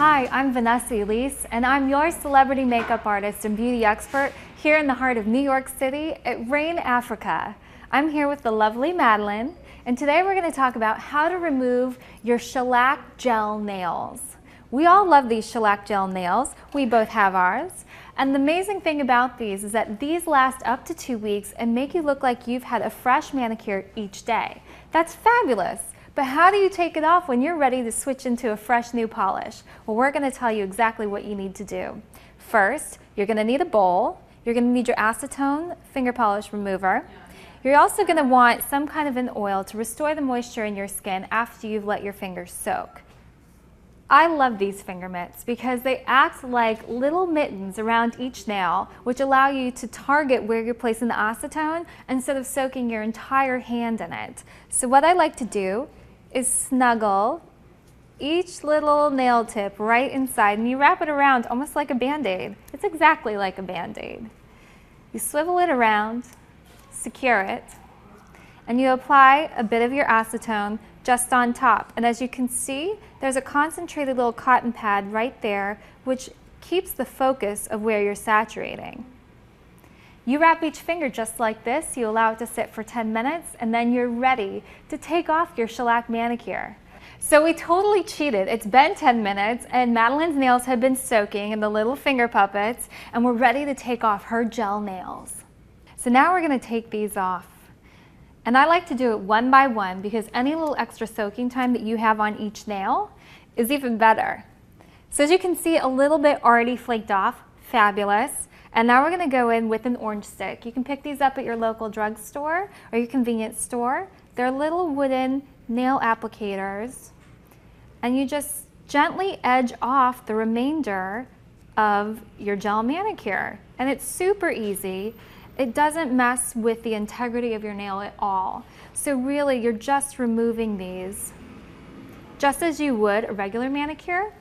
Hi, I'm Vanessa Elise, and I'm your celebrity makeup artist and beauty expert here in the heart of New York City at Rain, Africa. I'm here with the lovely Madeline, and today we're going to talk about how to remove your shellac gel nails. We all love these shellac gel nails. We both have ours. And the amazing thing about these is that these last up to 2 weeks and make you look like you've had a fresh manicure each day. That's fabulous. But how do you take it off when you're ready to switch into a fresh new polish? Well, we're going to tell you exactly what you need to do. First, you're going to need a bowl. You're going to need your acetone finger polish remover. You're also going to want some kind of an oil to restore the moisture in your skin after you've let your fingers soak. I love these finger mitts because they act like little mittens around each nail, which allow you to target where you're placing the acetone instead of soaking your entire hand in it. So what I like to do is snuggle each little nail tip right inside, and you wrap it around almost like a Band-Aid. It's exactly like a Band-Aid. You swivel it around, secure it, and you apply a bit of your acetone just on top. And as you can see, there's a concentrated little cotton pad right there, which keeps the focus of where you're saturating. You wrap each finger just like this, you allow it to sit for 10 minutes, and then you're ready to take off your shellac manicure. So we totally cheated. It's been 10 minutes, and Madeline's nails have been soaking in the little finger puppets, and we're ready to take off her gel nails. So now we're gonna take these off. And I like to do it one by one because any little extra soaking time that you have on each nail is even better. So as you can see, a little bit already flaked off, fabulous. And now we're gonna go in with an orange stick. You can pick these up at your local drugstore or your convenience store. They're little wooden nail applicators. And you just gently edge off the remainder of your gel manicure. And it's super easy. It doesn't mess with the integrity of your nail at all. So really, you're just removing these just as you would a regular manicure.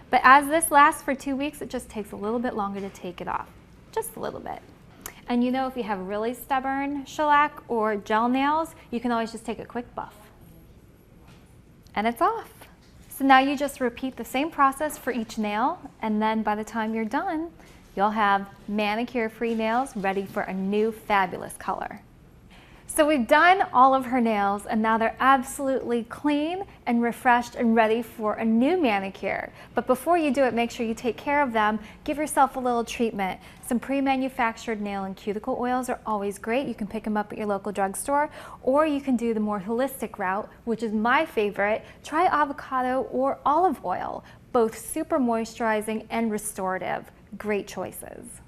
But as this lasts for 2 weeks, it just takes a little bit longer to take it off, just a little bit. And you know, if you have really stubborn shellac or gel nails, you can always just take a quick buff. And it's off. So now you just repeat the same process for each nail, and then by the time you're done, you'll have manicure-free nails ready for a new fabulous color. So we've done all of her nails, and now they're absolutely clean and refreshed and ready for a new manicure. But before you do it, make sure you take care of them. Give yourself a little treatment. Some pre-manufactured nail and cuticle oils are always great. You can pick them up at your local drugstore, or you can do the more holistic route, which is my favorite. Try avocado or olive oil, both super moisturizing and restorative. Great choices.